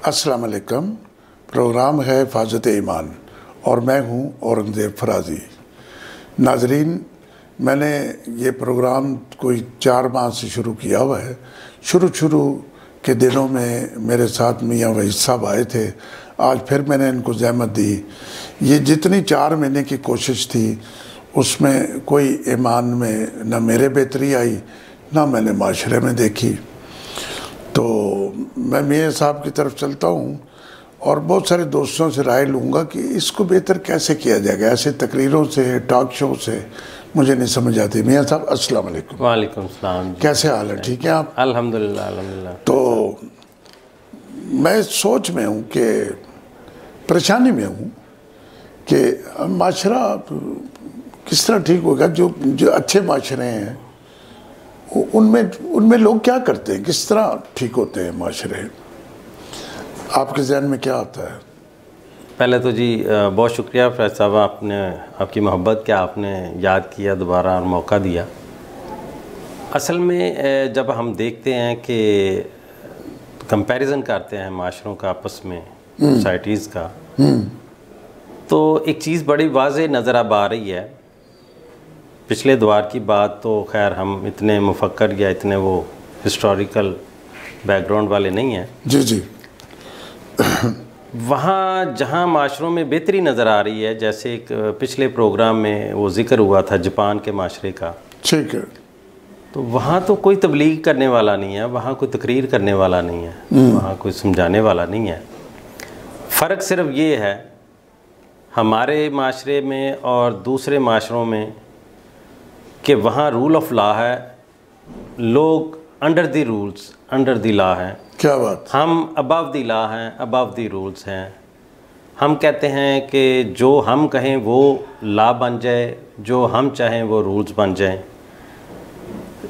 अस्सलाम वालेकुम। प्रोग्राम है हिफाज़त ईमान और मैं हूँ औरंगज़ेब फराजी। नाजरीन, मैंने ये प्रोग्राम कोई 4 माह से शुरू किया हुआ है। शुरू के दिनों में मेरे साथ मियाँ वहीद साहब आए थे। आज फिर मैंने इनको ज़हमत दी। ये जितनी 4 महीने की कोशिश थी उसमें कोई ईमान में न मेरे बेहतरी आई ना मैंने माशरे में देखी। तो मैं मियाँ साहब की तरफ चलता हूँ और बहुत सारे दोस्तों से राय लूँगा कि इसको बेहतर कैसे किया जाएगा। ऐसे तकरीरों से, टॉक शो से मुझे नहीं समझ आती। मियाँ साहब अस्सलाम वालेकुम। वालेकुम सलाम। कैसे हाल है? ठीक है आप? अल्हम्दुलिल्लाह अल्हम्दुलिल्लाह। तो मैं सोच में हूँ कि परेशानी में हूँ कि माशरा किस तरह ठीक होगा। जो अच्छे माशरे हैं उनमें लोग क्या करते हैं, किस तरह ठीक होते हैं माशरे? आपके ज़हन में क्या आता है? पहले तो जी बहुत शुक्रिया फैज़ साहब, आपकी मोहब्बत कि आपने याद किया दोबारा और मौका दिया। असल में जब हम देखते हैं कि कंपैरिजन करते हैं माशरों का आपस में, सोसाइटीज़ का, तो एक चीज़ बड़ी वाज़ेह नज़र अब आ रही है। पिछले दौर की बात तो खैर हम इतने मुफक्कर या इतने वो हिस्टोरिकल बैकग्राउंड वाले नहीं हैं। जी जी। वहाँ जहाँ माशरों में बेहतरी नज़र आ रही है, जैसे एक पिछले प्रोग्राम में वो ज़िक्र हुआ था जापान के माशरे का, ठीक है। तो वहाँ तो कोई तबलीग करने वाला नहीं है, वहाँ कोई तकरीर करने वाला नहीं है, वहाँ कोई समझाने वाला नहीं है। फ़र्क सिर्फ ये है हमारे माशरे में और दूसरे माशरों में कि वहाँ रूल ऑफ लॉ है, लोग under the rules, under the law हैं। क्या बात? हम अबव द लॉ हैं, अबव द रूल्स हैं। हम कहते हैं कि जो हम कहें वो लॉ बन जाए, जो हम चाहें वो रूल्स बन जाएं।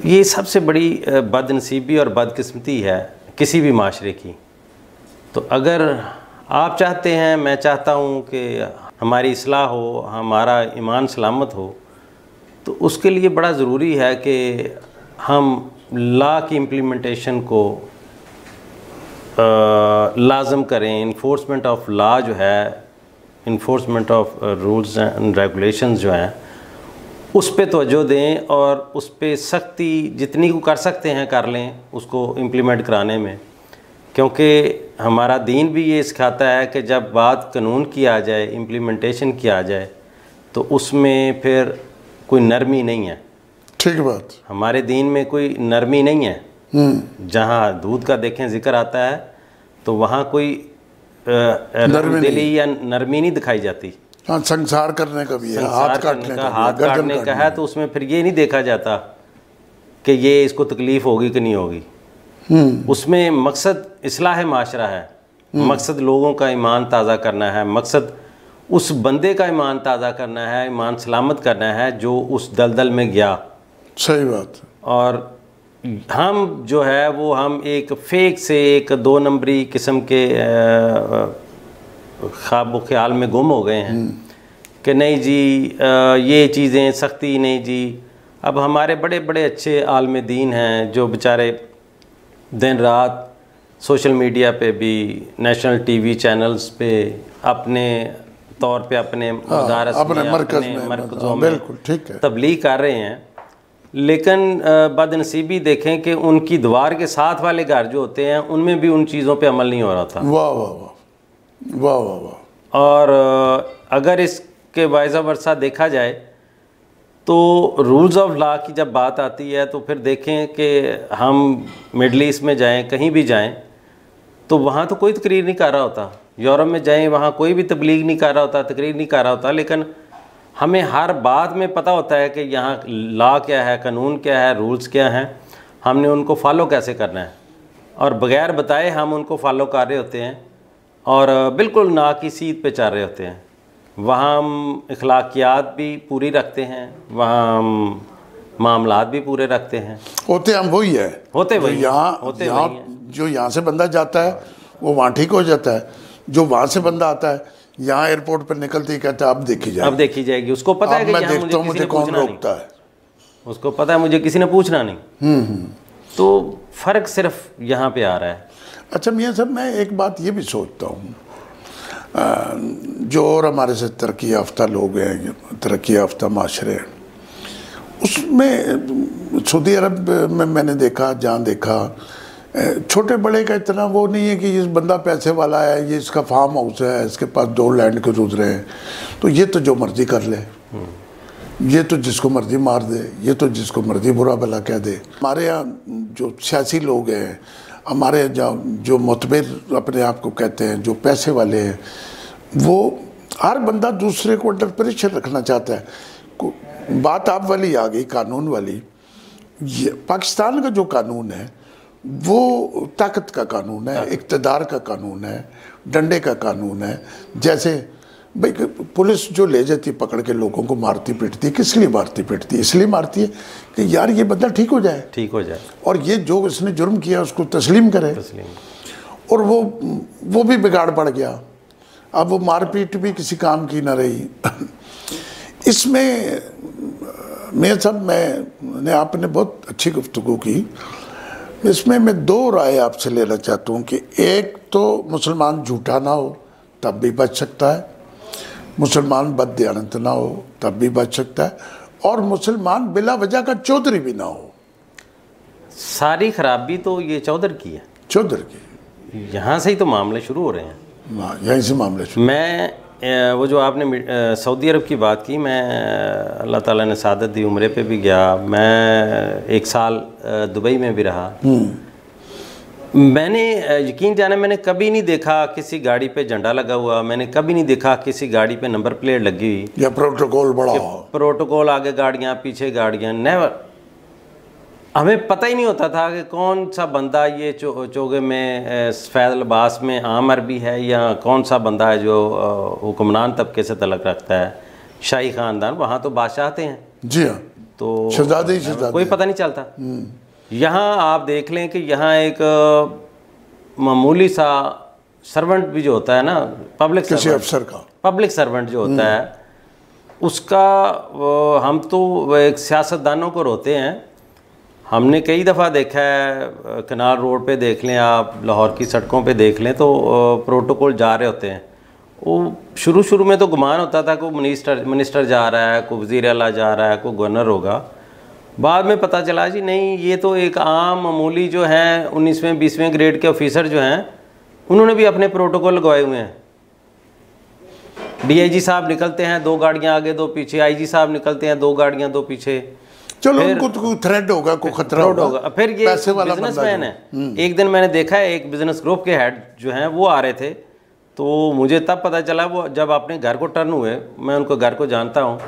ये सबसे बड़ी बदनसीबी और बदकिस्मती है किसी भी माशरे की। तो अगर आप चाहते हैं, मैं चाहता हूँ कि हमारी इस्लाह हो, हमारा ईमान सलामत हो, तो उसके लिए बड़ा ज़रूरी है कि हम लॉ की इम्प्लीमेंटेशन को लाजम करें। इन्फोर्समेंट ऑफ लॉ जो है, enforcement of rules and regulations जो हैं, उस पे तवज्जो दें और उस पे सख्ती जितनी को कर सकते हैं कर लें उसको इम्प्लीमेंट कराने में। क्योंकि हमारा दीन भी ये सिखाता है कि जब बात कानून की आ जाए, इम्प्लीमेंटेशन की आ जाए, तो उसमें फिर कोई नरमी नहीं है। ठीक बात। हमारे दीन में कोई नरमी नहीं है। जहाँ दूध का देखें जिक्र आता है तो वहाँ कोई दिली या नरमी नहीं दिखाई जाती। हाँ, संसार करने का भी है, हाथ काटने का है, तो उसमें फिर ये नहीं देखा जाता कि ये इसको तकलीफ़ होगी कि नहीं होगी। उसमें मकसद इस्लाह माशरा है, मकसद लोगों का ईमान ताज़ा करना है, मकसद उस बंदे का ईमान ताज़ा करना है, ईमान सलामत करना है जो उस दलदल में गया। सही बात। और हम जो है वो हम एक फ़ेक से, एक 2 नंबरी किस्म के ख्वाब ख्याल में गुम हो गए हैं कि नहीं जी ये चीज़ें सख्ती नहीं जी। अब हमारे बड़े बड़े अच्छे आलिम दीन हैं जो बेचारे दिन रात सोशल मीडिया पे भी, नेशनल टीवी चैनल्स पे अपने तौर पे अपने मदारस अपने मरकज़ों में बिल्कुल ठीक है तबलीग कर रहे हैं। लेकिन बदनसीबी देखें कि उनकी दीवार के साथ वाले घर जो होते हैं उनमें भी उन चीज़ों पे अमल नहीं हो रहा था। वाह वाह वाह वाह वाह वाह। और अगर इसके वाइज़ा वर्सा देखा जाए तो रूल्स ऑफ लॉ की जब बात आती है तो फिर देखें कि हम मिडल ईस्ट में जाएं, कहीं भी जाएं, तो वहाँ तो कोई तकरीर नहीं कर रहा होता। यूरोप में जाएं, वहाँ कोई भी तबलीग नहीं कर रहा होता, तकरीर नहीं कर रहा होता। लेकिन हमें हर बात में पता होता है कि यहाँ लॉ क्या है, कानून क्या है, रूल्स क्या हैं, हमने उनको फॉलो कैसे करना है, और बग़ैर बताए हम उनको फॉलो कर रहे होते हैं और बिल्कुल ना की सीध पे चल रहे होते हैं। वहाँ हम अखलाकियात भी पूरी रखते हैं, वहाँ हम मामलात भी पूरे रखते हैं। होते हम वही है, होते वही जो यहाँ से बंदा जाता है वो वहाँ ठीक हो जाता है, जो वहाँ से बंदा आता है यहाँ एयरपोर्ट पर निकलते ही कहता है अब देखी जाएगी, अब देखी जाएगी। उसको पता है कि मैं देखता हूँ मुझे कौन रोकता है, उसको पता है मुझे किसी ने पूछना नहीं। तो फ़र्क सिर्फ यहाँ पे आ रहा है। अच्छा मियाँ साहब, मैं एक बात ये भी सोचता हूँ, जो और हमारे से तरक्की याफ्ता लोग हैं, तरक्की याफ्ता माशरे हैं, उसमें सऊदी अरब में मैंने देखा, जहाँ देखा, छोटे बड़े का इतना वो नहीं है कि ये बंदा पैसे वाला है, ये इसका फार्म हाउस है, इसके पास 2 लैंड के रुज रहे हैं, तो ये तो जो मर्जी कर ले, ये तो जिसको मर्जी मार दे, ये तो जिसको मर्जी बुरा भला कह दे। हमारे यहाँ जो सियासी लोग हैं, हमारे जो मुतबर अपने आप को कहते हैं, जो पैसे वाले हैं, वो हर बंदा दूसरे को अंडर प्रेशर रखना चाहता है। बात आप वाली आ गई, कानून वाली। ये पाकिस्तान का जो कानून है वो ताकत का कानून है, इक़्तिदार का कानून है, डंडे का कानून है। जैसे भाई पुलिस जो ले जाती है पकड़ के, लोगों को मारती पीटती, किस लिए मारती पीटती? इसलिए मारती है कि यार ये बंदा ठीक हो जाए, ठीक हो जाए, और ये जो इसने जुर्म किया उसको तस्लीम करे। और वो भी बिगाड़ पड़ गया। अब वो मारपीट भी किसी काम की ना रही। इसमें मियां साहब, मैंने आपने बहुत अच्छी गुफ्तगू की, इसमें मैं 2 राय आपसे लेना चाहता हूँ कि एक तो मुसलमान झूठा ना हो तब भी बच सकता है, मुसलमान बददियानत ना हो तब भी बच सकता है, और मुसलमान बिला वजह का चौधरी भी ना हो। सारी खराबी तो ये चौधर की है, चौधर की। यहाँ से ही तो मामले शुरू हो रहे हैं, यहीं से मामले शुरू। मैं वो जो आपने सऊदी अरब की बात की, मैं अल्लाह ताला ने सादत दी, उम्रे पे भी गया, मैं 1 साल दुबई में भी रहा। मैंने यकीन जाने, मैंने कभी नहीं देखा किसी गाड़ी पे झंडा लगा हुआ, मैंने कभी नहीं देखा किसी गाड़ी पे नंबर प्लेट लगी हुई या प्रोटोकॉल बड़ा हो, प्रोटोकॉल आगे गाड़ियाँ पीछे गाड़ियाँ, नेवर। हमें पता ही नहीं होता था कि कौन सा बंदा ये चोगे में सफ़ेद लिबास में आम अरबी है, या कौन सा बंदा है जो हुक्मरान तबके से तलक रखता है, शाही ख़ानदान। वहाँ तो बादशाह आते हैं, जी हाँ, तो शहजादे कोई पता नहीं चलता। यहाँ आप देख लें कि यहाँ एक मामूली सा सर्वेंट भी जो होता है ना, पब्लिक किसी अफसर का पब्लिक सर्वेंट जो होता है, उसका हम तो एक सियासतदानों को रोते हैं। हमने कई दफ़ा देखा है, कनाल रोड पे देख लें आप, लाहौर की सड़कों पे देख लें, तो प्रोटोकॉल जा रहे होते हैं। वो शुरू में तो गुमान होता था कोई मिनिस्टर जा रहा है, कोई वज़ीर आला जा रहा है, कोई गवर्नर होगा। बाद में पता चला जी नहीं, ये तो एक आम मामूली जो हैं 19वें 20वें ग्रेड के ऑफिसर जो हैं, उन्होंने भी अपने प्रोटोकॉल लगवाए हुए हैं। DIG साहब निकलते हैं 2 गाड़ियाँ आगे 2 पीछे, IG साहब निकलते हैं 2 गाड़ियाँ 2 पीछे। चलो उनको तो कोई थ्रेड होगा, कोई खतरा होगा। फिर ये बिजनेसमैन है। एक दिन मैंने देखा है, एक बिजनेस ग्रुप के हेड जो हैं वो आ रहे थे, तो मुझे तब पता चला, वो जब अपने घर को टर्न हुए, मैं उनको घर को जानता हूँ,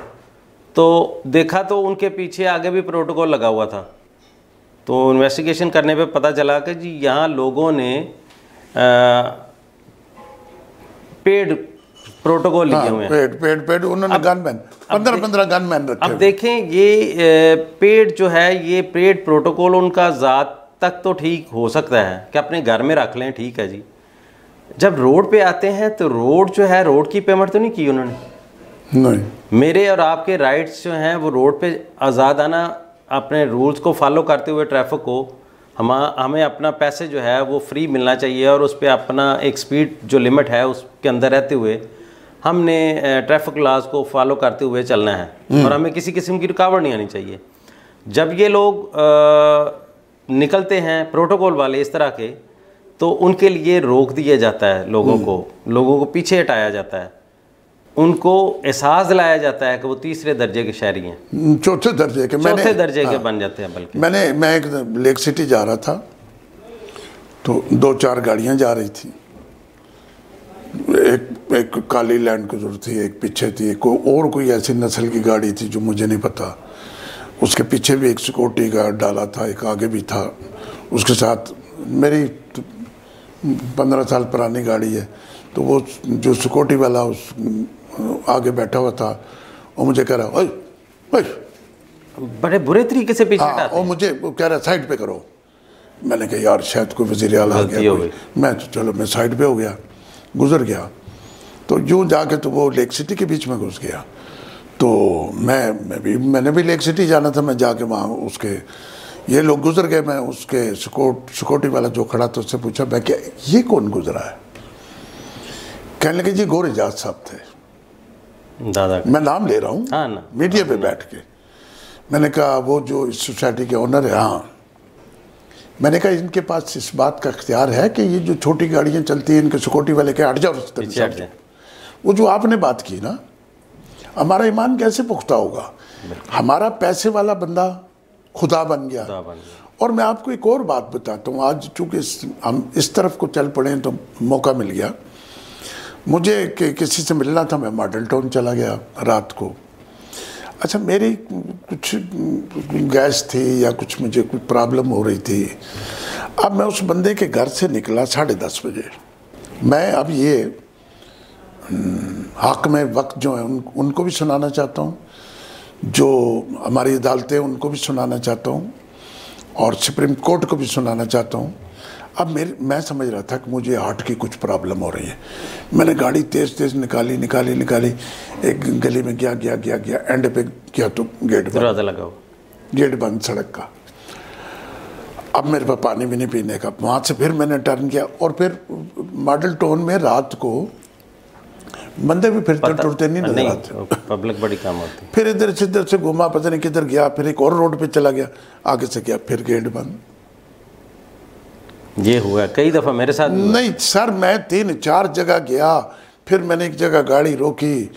तो देखा तो उनके पीछे आगे भी प्रोटोकॉल लगा हुआ था। तो इन्वेस्टिगेशन करने पे पता चला कि जी यहाँ लोगों ने पेड प्रोटोकॉल लिए हुए हैं। पेड उन्होंने गनमैन 15 गनमैन रखे। अब देखें, ये पेड जो है, ये पेड प्रोटोकॉल उनका ज़ात तक तो ठीक हो सकता है कि अपने घर में रख लें, ठीक है जी। जब रोड पे आते हैं तो रोड जो है, रोड की पेमेंट तो नहीं की उन्होंने। नहीं, मेरे और आपके राइट्स जो हैं वो रोड पे आज़ादाना अपने रूल्स को फॉलो करते हुए ट्रैफिक को, हमें अपना पैसे जो है वो फ्री मिलना चाहिए, और उस पर अपना एक स्पीड जो लिमिट है उसके अंदर रहते हुए हमने ट्रैफिक लॉज को फॉलो करते हुए चलना है, और हमें किसी किस्म की रुकावट नहीं आनी चाहिए। जब ये लोग निकलते हैं प्रोटोकॉल वाले इस तरह के, तो उनके लिए रोक दिया जाता है, लोगों को पीछे हटाया जाता है, उनको एहसास दिलाया जाता है कि वो 3रे दर्जे के शहरी हैं, चौथे दर्जे के बन जाते हैं। बल्कि मैं एक लेक सिटी जा रहा था, तो 2-4 गाड़ियाँ जा रही थी, एक काली लैंड क्रूजर थी, एक पीछे थी, कोई ऐसी नस्ल की गाड़ी थी जो मुझे नहीं पता, उसके पीछे भी एक सिक्योरिटी गार्ड डाला था, एक आगे भी था, उसके साथ मेरी 15 साल पुरानी गाड़ी है, तो वो जो सिक्योरिटी वाला उस आगे बैठा हुआ था, वो मुझे कह रहा, ओए बड़े बुरे तरीके से पीछे हटाते हैं। वो मुझे कह रहा साइड पे करो। मैंने कहा यार शायद कोई वज़ीर आला आ गया, मैं तो चलो मैं साइड पे हो गया, गुजर गया। तो यूँ जाके तो वो लेक सिटी के बीच में घुस गया। तो मैंने भी लेक सिटी जाना था, मैं जाके वहाँ उसके ये लोग गुजर गए, मैं उसके सिक्योरिटी वाला जो खड़ा था उससे पूछा, मैं क्या ये कौन गुजरा है? कहने लगे जी गोरे जाट साहब थे। दादा मैं नाम ले रहा हूँ, हाँ ना, मीडिया पे बैठ के। मैंने कहा वो जो इस सोसाइटी के ओनर है। हाँ, मैंने कहा इनके पास इस बात का इख्तियार है कि ये जो छोटी गाड़ियाँ चलती हैं इनके सिक्योरिटी वाले के हट जाओ उस तरफ से। वो जो आपने बात की ना, हमारा ईमान कैसे पुख्ता होगा? हमारा पैसे वाला बंदा खुदा बन गया। और मैं आपको एक और बात बताता हूँ, आज चूँकि हम इस तरफ को चल पड़े तो मौका मिल गया मुझे कि किसी से मिलना था। मैं मॉडल टाउन चला गया रात को। अच्छा, मेरी कुछ गैस थी या कुछ मुझे कुछ प्रॉब्लम हो रही थी। अब मैं उस बंदे के घर से निकला 10:30 बजे। मैं अब ये हक में वक्त जो है उनको भी सुनाना चाहता हूँ, जो हमारी अदालतें उनको भी सुनाना चाहता हूँ, और सुप्रीम कोर्ट को भी सुनाना चाहता हूँ। अब मैं समझ रहा था कि मुझे हार्ट की कुछ प्रॉब्लम हो रही है। मैंने गाड़ी तेज़ निकाली, एक गली में गया, एंड पे गया तो गेट बंद सड़क का। अब मेरे पास पानी भी नहीं पीने का। वहाँ से फिर मैंने टर्न किया और फिर मॉडल टाउन में रात को बंदे भी फिरते टुरते नहीं नजर आते, पब्लिक बड़ी कम होती। फिर इधर से घुमा, पता नहीं किधर गया, फिर एक और रोड पे चला गया, आगे से गया, फिर गेट बंद। ये हुआ कई दफ़ा मेरे साथ। नहीं सर, मैं 3-4 जगह गया, फिर मैंने एक जगह गाड़ी रोकी,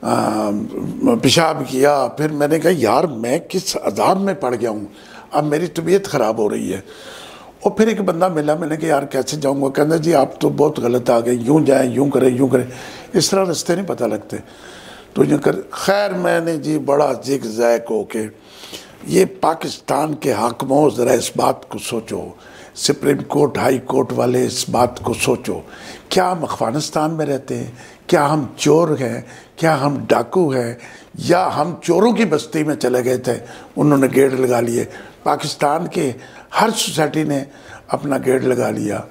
पेशाब किया, फिर मैंने कहा यार मैं किस अजाब में पड़ गया हूँ, अब मेरी तबीयत ख़राब हो रही है। और फिर एक बंदा मिला, मैंने कहा यार कैसे जाऊँगा? कहना जी आप तो बहुत गलत आ गए, यूँ जाएँ, यूँ करें, इस तरह रास्ते नहीं पता लगते तो यूँ कर। खैर मैंने जी बड़ा जिग जैक होके, ये पाकिस्तान के हाकिमों ज़रा इस बात को सोचो, सुप्रीम कोर्ट हाई कोर्ट वाले इस बात को सोचो, क्या हम अफगानिस्तान में रहते हैं? क्या हम चोर हैं? क्या हम डाकू हैं? या हम चोरों की बस्ती में चले गए थे, उन्होंने गेट लगा लिए? पाकिस्तान के हर सोसाइटी ने अपना गेट लगा लिया।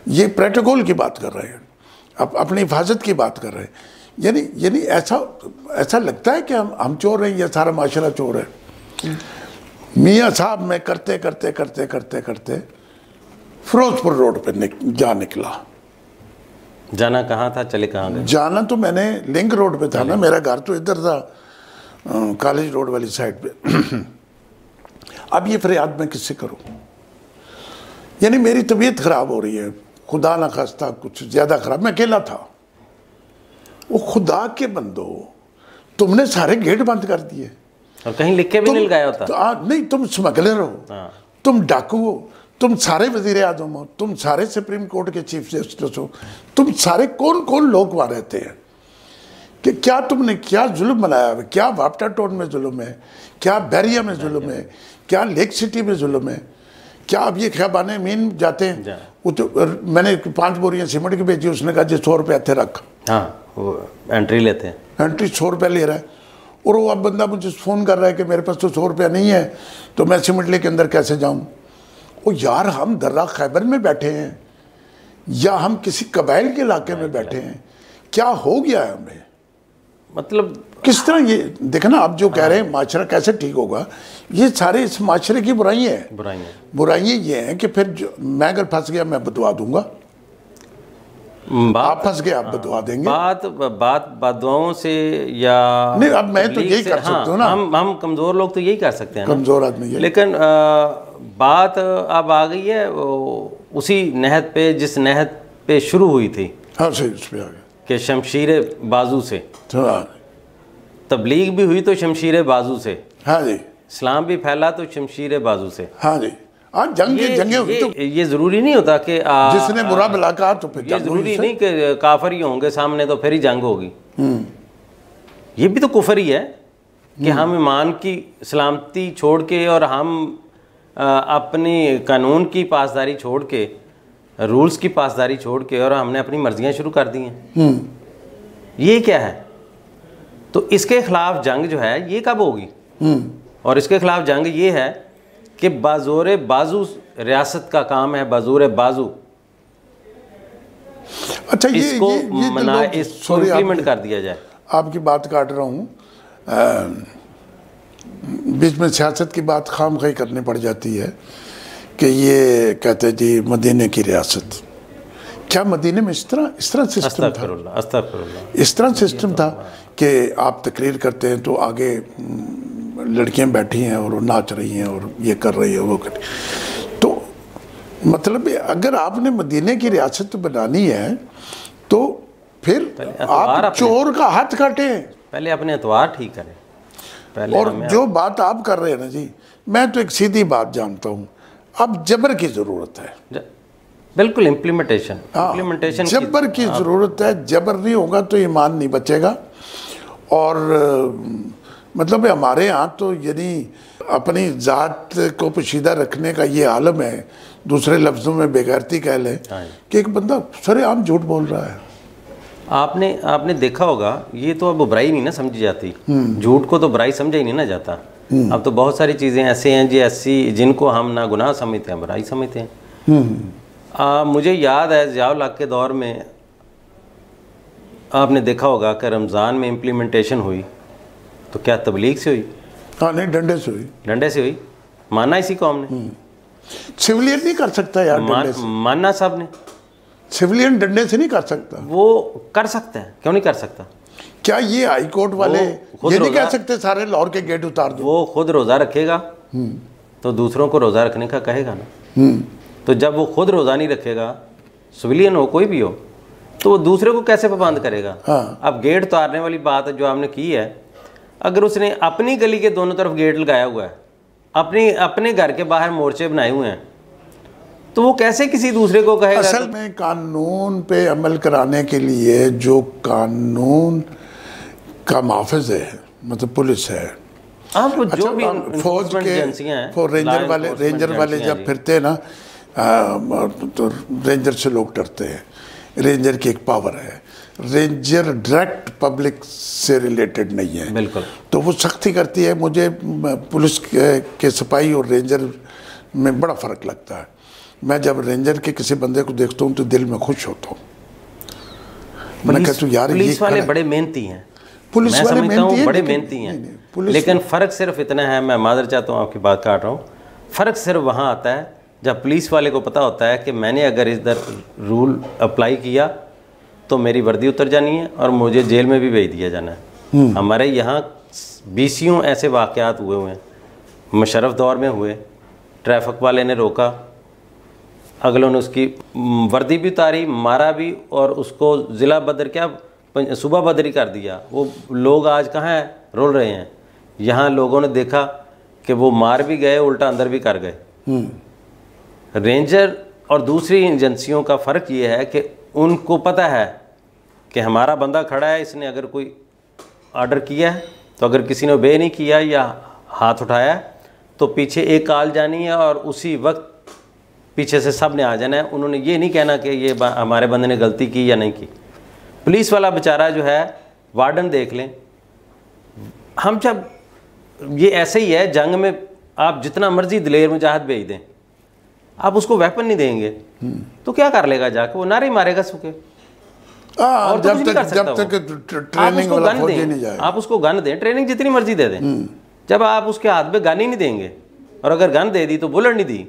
ये प्रोटोकॉल की बात कर रहे हैं, अपनी हिफाजत की बात कर रहे हैं। यानी ऐसा लगता है कि हम चोर हैं या सारा माशरा चोर है। मियाँ साहब मैं करते फिरोजपुर रोड पे निकला। जाना कहाँ था, चले कहाँ गए? जाना तो मैंने लिंक रोड पे था ना, मेरा घर तो इधर था कॉलेज रोड वाली साइड पे। अब ये फरियाद मैं किससे करूं? यानी मेरी तबीयत खराब हो रही है, खुदा ना खास्ता कुछ ज़्यादा खराब, मैं अकेला था। वो खुदा के बंदो, तुमने सारे गेट बंद कर दिए और कहीं लिख के भी नहीं लगाया होता। नहीं, तुम स्मगलर हो, तुम डाकू हो, तुम सारे वजीर आजम हो, तुम सारे सुप्रीम कोर्ट के चीफ जस्टिस हो, तुम सारे कौन लोग वहाँ रहते हैं कि क्या तुमने क्या जुल्म बनाया है? क्या वापटा टाउन में जुल्म है? क्या बैरिया में जुल्म है? क्या लेक सिटी में जुल्म है? क्या अब ये ख्याबाने मीन जाते हैं? वो तो मैंने 5 बोरियाँ सीमेंट की भेजी, उसने कहा जी 100 रुपये थे रख। हाँ, वो एंट्री लेते हैं, एंट्री 100 रुपये ले रहा है। और वो अब बंदा मुझे फ़ोन कर रहा है कि मेरे पास तो 100 रुपया नहीं है, तो मैं सीमेंट लेके अंदर कैसे जाऊँ? ओ यार, हम दर्रा खैबर में बैठे हैं या हम किसी कबाइल के इलाके में बैठे हैं? क्या हो गया है हमें? मतलब किस तरह ये देखना, आप जो कह रहे हैं माशरा कैसे ठीक होगा, ये सारे इस माशरे की बुराइयाँ हैं। बुराइयाँ ये हैं कि फिर मैं अगर फंस गया मैं बदवा दूंगा, आप फंस गए आप बदवा देंगे। बात बदवाओं से या नहीं, अब मैं तो यही कर सकता हूँ ना, हम कमज़ोर लोग तो यही कर सकते हैं, कमज़ोर आदमी। लेकिन बात अब आ गई है उसी नहत पे जिस नहत पे शुरू हुई थी। हाँ सही, उस पर आ गया कि शमशीर बाजू से तबलीग भी हुई तो शमशीर बाजू से। हाँ जी। इस्लाम भी फैला तो शमशीर बाजू से। हाँ जी। हाँ, जंगे हुई तो ये ज़रूरी नहीं होता कि जिसने बुरा भला कहा तो फिर ये ज़रूरी नहीं कि काफर ही होंगे सामने तो फिर ही जंग होगी। ये भी तो कुफर ही है कि हम ईमान की सलामती छोड़ के और हम अपनी कानून की पासदारी छोड़ के, रूल्स की पासदारी छोड़ के, और हमने अपनी मर्जियाँ शुरू कर दी हैं। ये क्या है? तो इसके खिलाफ जंग जो है ये कब होगी? और इसके खिलाफ जंग ये है कि बाजोर बाजू, रियासत का काम है बाजोर बाजू। अच्छा, इसको इम्प्लीमेंट कर दिया जाए। आपकी बात काट रहा हूँ, बीच में सियासत की बात खामखी करनी पड़ जाती है कि ये कहते जी मदीने की रियासत, क्या मदीने में इस तरह सिस्टम था? इस तरह सिस्टम था कि आप तकरीर करते हैं तो आगे लड़कियां बैठी हैं और वो नाच रही हैं और ये कर रही है वो कर रही है। तो मतलब अगर आपने मदीने की रियासत बनानी है तो फिर आप चोर का हाथ काटे, पहले अपने एतवार ठीक करें पहले। और जो बात आप कर रहे हैं ना जी, मैं तो एक सीधी बात जानता हूँ, अब जबर की जरूरत है। बिल्कुल इम्प्लीमेंटेशन जबर की जरूरत है। जबर नहीं होगा तो ईमान नहीं बचेगा। और मतलब हमारे यहाँ तो यानी अपनी ज़ात को पोशीदा रखने का ये आलम है, दूसरे लफ्ज़ों में बेगैरती कह लें कि एक बंदा सरेआम झूठ बोल रहा है। आपने देखा होगा, ये तो अब बुराई नहीं ना समझी जाती, झूठ को तो बुराई समझा ही नहीं ना जाता। अब तो बहुत सारी चीज़ें ऐसे हैं जी ऐसी जिनको हम ना गुनाह समझते हैं, बुराई समझते हैं। मुझे याद है ज़ियाउल हक के दौर में आपने देखा होगा कि रमज़ान में इम्प्लीमेंटेशन हुई तो क्या तबलीग से हुई? हाँ नहीं, डंडे से हुई। डंडे से हुई, माना इसी कौम ने। सिविलियन नहीं कर सकता यार डंडे से। माना साहब ने, सिविलियन डंडे से नहीं कर सकता। वो कर सकता है, क्यों नहीं कर सकता? क्या ये हाई कोर्ट वाले ये नहीं कह सकते सारे लाहौर के गेट उतार दो? वो खुद रोज़ा रखेगा तो दूसरों को रोज़ा रखने का कहेगा ना। तो जब वो खुद रोज़ा नहीं रखेगा, सिविलियन हो कोई भी हो, तो वो दूसरे को कैसे पाबंद करेगा? हाँ। अब गेट उतारने वाली बात जो आपने की है, अगर उसने अपनी गली के दोनों तरफ गेट लगाया हुआ है, अपने घर के बाहर मोर्चे बनाए हुए हैं, तो वो कैसे किसी दूसरे को कहेगा? असल में कानून पे अमल कराने के लिए जो कानून का मुहाफ़िज़ है, मतलब पुलिस है, आप अच्छा, जो भी फौज के एजेंसियां हैं, रेंजर वाले जब फिरते ना तो रेंजर से लोग डरते हैं। रेंजर की एक पावर है, रेंजर डायरेक्ट पब्लिक से रिलेटेड नहीं है, बिल्कुल। तो वो सख्ती करती है। मुझे पुलिस के सिपाही और रेंजर में बड़ा फ़र्क लगता है। मैं जब रेंजर के किसी बंदे को देखता हूँ तो दिल में खुश होता हूँ। मैं कहता हूँ यार पुलिस वाले बड़े मेहनती हैं, पुलिस मैं वाले समझता हूँ बड़े नहीं, मेहनती हैं, लेकिन फ़र्क सिर्फ इतना है, मैं मादर चाहता हूँ आपकी बात काट रहा हूँ, फ़र्क सिर्फ वहाँ आता है जब पुलिस वाले को पता होता है कि मैंने अगर इधर रूल अप्लाई किया तो मेरी वर्दी उतर जानी है और मुझे जेल में भी भेज दिया जाना है। हमारे यहाँ 20 ऐसे वाक़यात हुए हैं, मुशर्रफ दौर में हुए, ट्रैफिक वाले ने रोका, अगलों ने उसकी वर्दी भी उतारी, मारा भी, और उसको ज़िला बदर क्या सुबह बदरी कर दिया। वो लोग आज कहाँ हैं, रोल रहे हैं। यहाँ लोगों ने देखा कि वो मार भी गए, उल्टा अंदर भी कर गए। रेंजर और दूसरी एजेंसियों का फ़र्क ये है कि उनको पता है कि हमारा बंदा खड़ा है, इसने अगर कोई ऑर्डर किया है तो अगर किसी ने ओबे नहीं किया या हाथ उठाया तो पीछे एक कॉल जानी है और उसी वक्त पीछे से सब ने आ जाना है। उन्होंने ये नहीं कहना कि ये हमारे बंदे ने गलती की या नहीं की। पुलिस वाला बेचारा जो है, वार्डन देख लें, हम जब ये ऐसे ही है, जंग में आप जितना मर्जी दिलेर मुजाहिद भेज दें, आप उसको वेपन नहीं देंगे तो क्या कर लेगा? जाके वो नारे मारेगा सूखे। और जब तक ट्रेनिंग वाला फौजी नहीं जाएगा। आप उसको गन दें, ट्रेनिंग जितनी मर्जी दे दें, जब आप उसके हाथ में गन ही नहीं देंगे, और अगर गन दे दी तो बुलेट नहीं दी।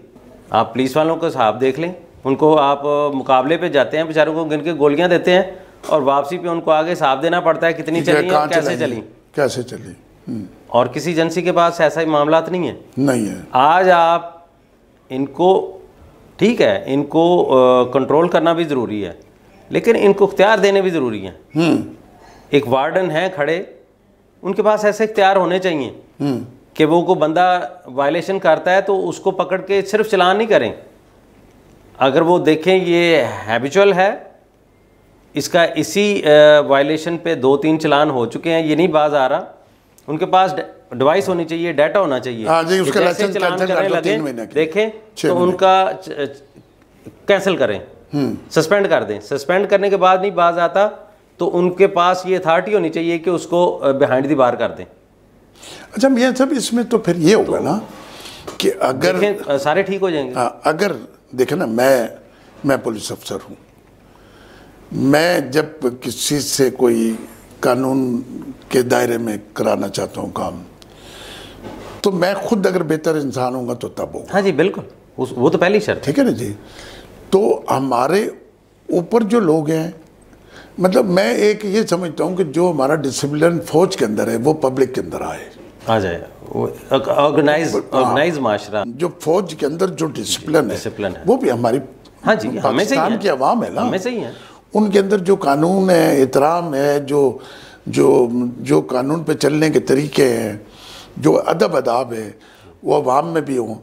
आप पुलिस वालों को हिसाब देख लें, उनको आप मुकाबले पे जाते हैं, बेचारों को गिन के गोलियां देते हैं और वापसी पे उनको आगे हिसाब देना पड़ता है कितनी चली और कैसे चली। और किसी एजेंसी के पास ऐसा ही मामला नहीं है। आज आप इनको, ठीक है, इनको कंट्रोल करना भी ज़रूरी है, लेकिन इनको इख्तियार देने भी ज़रूरी है। एक वार्डन है खड़े, उनके पास ऐसे इख्तियार होने चाहिए कि वो को बंदा वायलेशन करता है तो उसको पकड़ के सिर्फ चलान नहीं करें। अगर वो देखें ये हैबिचुअल है, इसका इसी वायलेशन पे 2-3 चलान हो चुके हैं, ये नहीं बाज आ रहा, उनके पास डिवाइस होनी चाहिए, डाटा होना चाहिए। उसका लाइसेंस चलान करने लगे, देखें तो उनका कैंसिल करें, सस्पेंड कर दें। सस्पेंड करने के बाद नहीं बाज आता तो उनके पास ये अथॉरिटी होनी चाहिए कि उसको बिहाइंड द बार कर दें। अच्छा मियां साहब, इसमें तो फिर ये होगा ना कि अगर सारे ठीक हो जाएंगे। अगर देखें ना, मैं पुलिस अफसर हूँ, मैं जब किसी से कोई कानून के दायरे में कराना चाहता हूँ काम, तो मैं खुद अगर बेहतर इंसान होऊंगा तो तब होगा। हाँ जी बिल्कुल, वो तो पहली शर्त। ठीक है ना जी। तो हमारे ऊपर जो लोग हैं, मतलब मैं एक ये समझता हूँ कि जो हमारा डिसिप्लिन फौज के अंदर है वो पब्लिक के अंदर आ जाए। ऑर्गेनाइज माशरा, जो फौज के अंदर जो डिसिप्लिन है वो भी हमारी, हाँ जी, पाकिस्तान की आवाम है ना, हमें सही है। उनके अंदर जो कानून है, एहतराम है, जो कानून पे चलने के तरीके हैं, जो अदब अदाब है, वो अवाम में भी हों।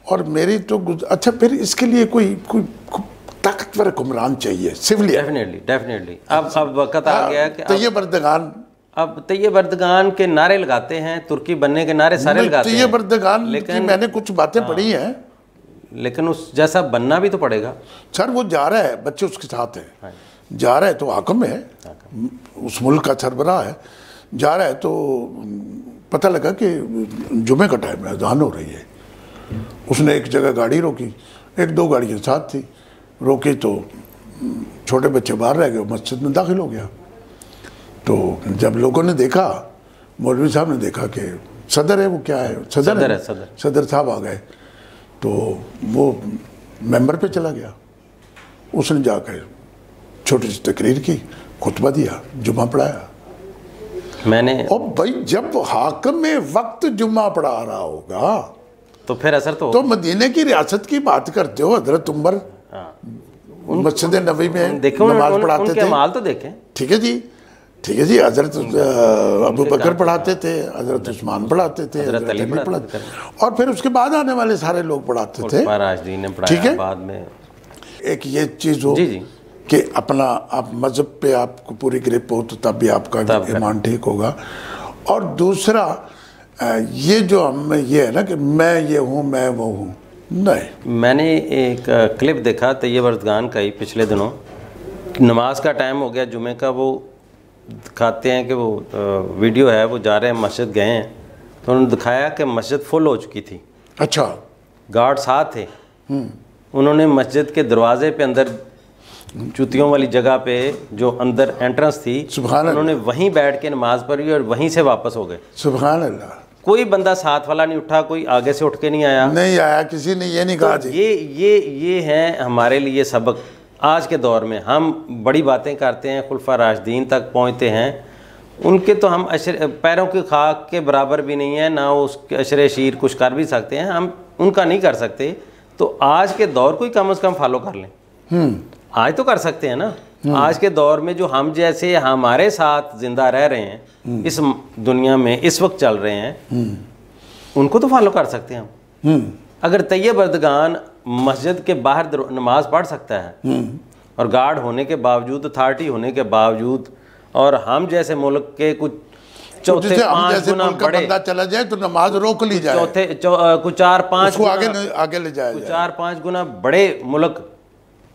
और मेरी तो अच्छा, फिर इसके लिए कोई ताकतवर हुक्मरान चाहिए सिविलियन। डेफिनेटली अब वक्त आ गया कि तैयब अर्दगान, अब तैयब अर्दगान के नारे लगाते हैं, तुर्की बनने के नारे सारे लगाते हैं। तैयब अर्दगान की मैंने कुछ बातें पढ़ी हैं, लेकिन उस जैसा बनना भी तो पड़ेगा। सर वो जा रहा है, बच्चे उसके साथ हैं, जा रहा है तो हाकिम है, उस मुल्क का सरबराह है, जा रहा है तो पता लगा कि जुमे का टाइम है, अज़ान हो रही है। उसने एक जगह गाड़ी रोकी, 1-2 गाड़ियाँ साथ थी, रोकी तो छोटे बच्चे बाहर रह गए, मस्जिद में दाखिल हो गया। तो जब लोगों ने देखा, मौलवी साहब ने देखा कि सदर है, वो क्या है, सदर साहब आ गए, तो वो मेंबर पे चला गया। उसने जाकर छोटी सी तकरीर की, खुतबा दिया, जुम्मा पढ़ाया। मैंने और भाई जब हाकिम में वक्त जुम्मा पढ़ा रहा होगा तो फिर असर तो मदीने की रियासत की बात करते हो। हजरत उमर मस्जिद नबी में नमाज पढ़ाते थे, माल तो देखें। ठीक है जी, ठीक है जी। हजरत अबू बकर पढ़ाते थे, हजरत उस्मान पढ़ाते थे, हजरत अली पढ़ाते थे, और फिर उसके बाद आने वाले सारे लोग पढ़ाते थे। ठीक है, बाद में एक ये चीज़ हो कि अपना आप मज़हब पे आपको पूरी ग्रिप हो तो तब भी आपका ईमान ठीक होगा। और दूसरा ये जो हम ये है ना कि मैं ये हूँ, मैं वो हूँ, नहीं। मैंने एक क्लिप देखा तैयब अर्दगान का ही पिछले दिनों, नमाज का टाइम हो गया जुमे का, वो दिखाते हैं कि वो वीडियो है, वो जा रहे हैं मस्जिद गए हैं, तो उन्होंने दिखाया कि मस्जिद फुल हो चुकी थी। अच्छा, गार्ड साथ थे, उन्होंने मस्जिद के दरवाजे पे अंदर जूतियों वाली जगह पे जो अंदर एंट्रेंस थी, उन्होंने वहीं बैठ के नमाज पढ़ी और वहीं से वापस हो गए। सुभान अल्लाह। कोई बंदा साथ वाला नहीं उठा, कोई आगे से उठ के नहीं आया, किसी ने ये नहीं कहा। तो ये है हमारे लिए सबक। आज के दौर में हम बड़ी बातें करते हैं, खुलफा राशिदीन तक पहुँचते हैं, उनके तो हम पैरों की खाक के बराबर भी नहीं है, ना उसके अशरे शीर कुछ कर भी सकते हैं, हम उनका नहीं कर सकते। तो आज के दौर को ही कम से कम फॉलो कर लें। आज तो कर सकते हैं ना। आज के दौर में जो हम जैसे हमारे साथ जिंदा रह रहे हैं, इस दुनिया में इस वक्त चल रहे हैं, उनको तो फॉलो कर सकते हैं हम। अगर तैयब अर्दगान मस्जिद के बाहर नमाज पढ़ सकता है और गार्ड होने के बावजूद, अथॉरिटी होने के बावजूद, और हम जैसे मुल्क के कुछ चौथे 5 गुना बड़े चला जाए तो नमाज रोक ली जाए, कुछ 4-5 आगे ले जाए, 4-5 गुना बड़े मुल्क,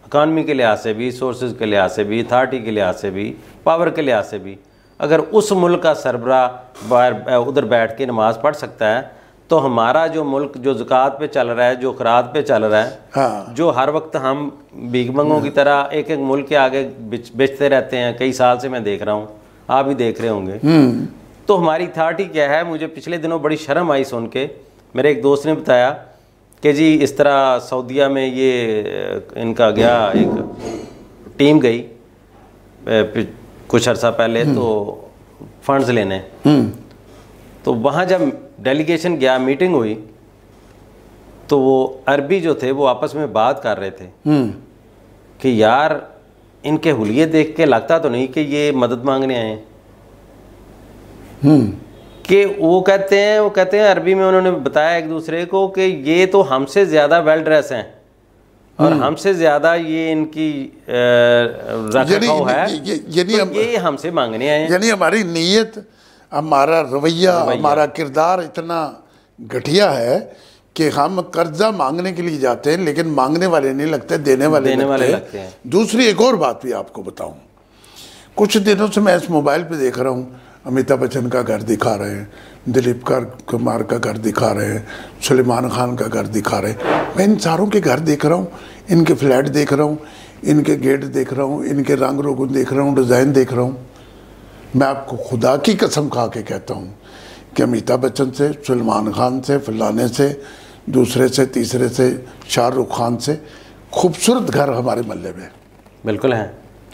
इकानमी के लिहाज से भी, सोर्सेज के लिहाज से भी, अथॉरिटी के लिहाज से भी, पावर के लिहाज से भी, अगर उस मुल्क का सरबरा बाहर उधर बैठ के नमाज पढ़ सकता है, तो हमारा जो मुल्क जो ज़कात पे चल रहा है, जो ख़रात पे चल रहा है, हाँ। जो हर वक्त हम भीखमंगों की तरह एक एक मुल्क के आगे बेचते रहते हैं, कई साल से मैं देख रहा हूँ, आप भी देख रहे होंगे। तो हमारी अथॉरिटी क्या है? मुझे पिछले दिनों बड़ी शर्म आई सुन के। मेरे एक दोस्त ने बताया कि जी इस तरह सऊदीया में ये इनका गया, एक टीम गई कुछ अर्सा पहले तो फंड्स लेने, तो वहाँ जब डेलीगेशन गया, मीटिंग हुई, तो वो अरबी जो थे वो आपस में बात कर रहे थे कि यार इनके हुलिये देख के लगता तो नहीं कि ये मदद मांगने आए कि वो कहते हैं अरबी में, उन्होंने बताया एक दूसरे को कि ये तो हमसे ज़्यादा वेल ड्रेस हैं और हमसे ज़्यादा ये इनकी रखरखाव है, ये हमसे मांगने आए हैं। यानी हमारी नीयत, हमारा रवैया, हमारा किरदार इतना घटिया है कि हम कर्जा मांगने के लिए जाते हैं लेकिन मांगने वाले नहीं लगते, देने वाले लगते हैं। दूसरी एक और बात भी आपको बताऊं, कुछ दिनों से मैं इस मोबाइल पे देख रहा हूँ, अमिताभ बच्चन का घर दिखा रहे हैं, दिलीप कुमार का घर दिखा रहे हैं, सलमान खान का घर दिखा रहे हैं। मैं इन सारों के घर देख रहा हूँ, इनके फ्लैट देख रहा हूँ, इनके गेट देख रहा हूँ, इनके रंग रोगन देख रहा हूँ, डिज़ाइन देख रहा हूँ। मैं आपको खुदा की कसम खा के कहता हूँ कि अमिताभ बच्चन से, सलमान खान से, फलाने से, दूसरे से, तीसरे से, शाहरुख खान से खूबसूरत घर हमारे मोहल्ले में बिल्कुल हैं।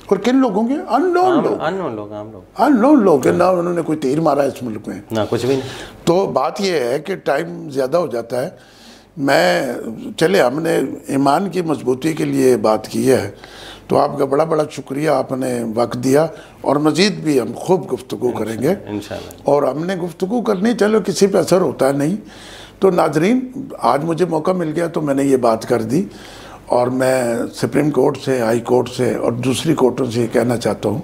और किन लोगों के? अननोन लोग, अननोन लोग, आम लोग, अननोन लोग, ना उन्होंने कोई तीर मारा इस मुल्क में, ना कुछ भी नहीं। तो बात यह है कि टाइम ज़्यादा हो जाता है। मैं चले, हमने ईमान की मजबूती के लिए बात की है, तो आपका बड़ा बड़ा शुक्रिया, आपने वक्त दिया, और मज़ीद भी हम खूब गुफ्तगू करेंगे इंशाल्लाह। और हमने गुफ्तगू करनी, चलो किसी पे असर होता है नहीं। तो नाजरीन, आज मुझे मौका मिल गया तो मैंने ये बात कर दी, और मैं सुप्रीम कोर्ट से, हाई कोर्ट से और दूसरी कोर्टों से ये कहना चाहता हूँ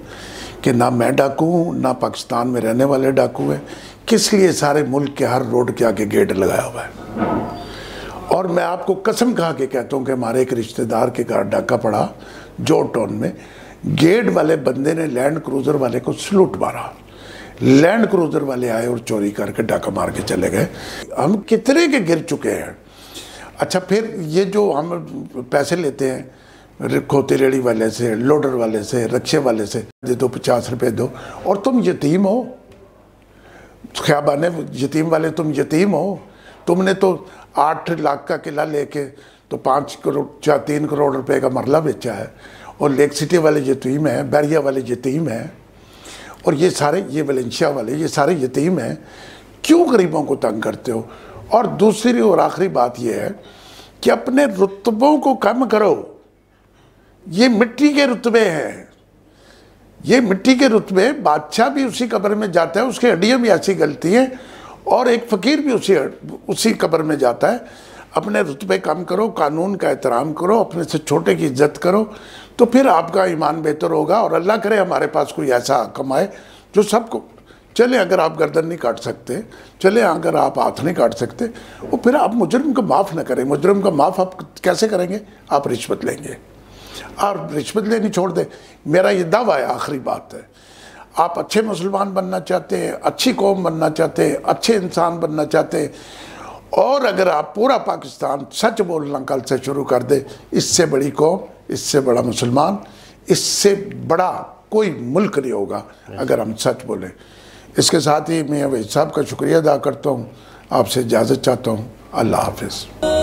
कि ना मैं डाकू हूँ, ना पाकिस्तान में रहने वाले डाकू हैं। किस लिए सारे मुल्क के हर रोड के आगे गेट लगाया हुआ है? और मैं आपको कसम खा के कहता हूँ कि हमारे एक रिश्तेदार के घर डाका पड़ा जॉर्ज टाउन में, गेट वाले बंदे ने लैंड क्रूज़र वाले को सलूट मारा, लैंड क्रूज़र वाले आए और चोरी करके डाका मार के चले गए। हम कितने के गिर चुके हैं। अच्छा, फिर ये जो हम पैसे लेते हैं खोती रेड़ी वाले से, लोडर वाले से, रक्शे वाले से, दे दो 50 रुपये दो, और तुम यतीम हो, क्या बने यतीम वाले, तुम यतीम हो। तुमने तो 8 लाख का किला लेके तो 5 करोड़ 3 करोड़ रुपए का मरला बेचा है, और लेक सिटी वाले यतीम हैं, बैरिया वाले यतीम हैं, और ये सारे, ये वलेंशिया वाले, ये सारे यतीम हैं। क्यों गरीबों को तंग करते हो? और दूसरी और आखिरी बात यह है कि अपने रुतबों को कम करो। ये मिट्टी के रुतबे हैं, ये मिट्टी के रुतबे। बादशाह भी उसी कब्र में जाता है, उसकी हड्डियाँ भी ऐसी गलती हैं, और एक फ़कीर भी उसी कब्र में जाता है। अपने रुतबे कम करो, कानून का एहतराम करो, अपने से छोटे की इज्जत करो, तो फिर आपका ईमान बेहतर होगा। और अल्लाह करे हमारे पास कोई ऐसा कमाए जो सबको चले। अगर आप गर्दन नहीं काट सकते, चले, अगर आप हाथ नहीं काट सकते, वो फिर आप मुजरिम को माफ़ न करें। मुजरिम को माफ़ आप कैसे करेंगे? आप रिश्वत लेंगे, और रिश्वत लेनी छोड़ दें। मेरा ये दावा है, आखिरी बात है, आप अच्छे मुसलमान बनना चाहते हैं, अच्छी कौम बनना चाहते हैं, अच्छे इंसान बनना चाहते हैं, और अगर आप पूरा पाकिस्तान सच बोलना कल से शुरू कर दे, इससे बड़ी कौम, इससे बड़ा मुसलमान, इससे बड़ा कोई मुल्क नहीं होगा अगर हम सच बोलें। इसके साथ ही मैं वही साहब का शुक्रिया अदा करता हूँ, आपसे इजाज़त चाहता हूँ। अल्लाह हाफिज़।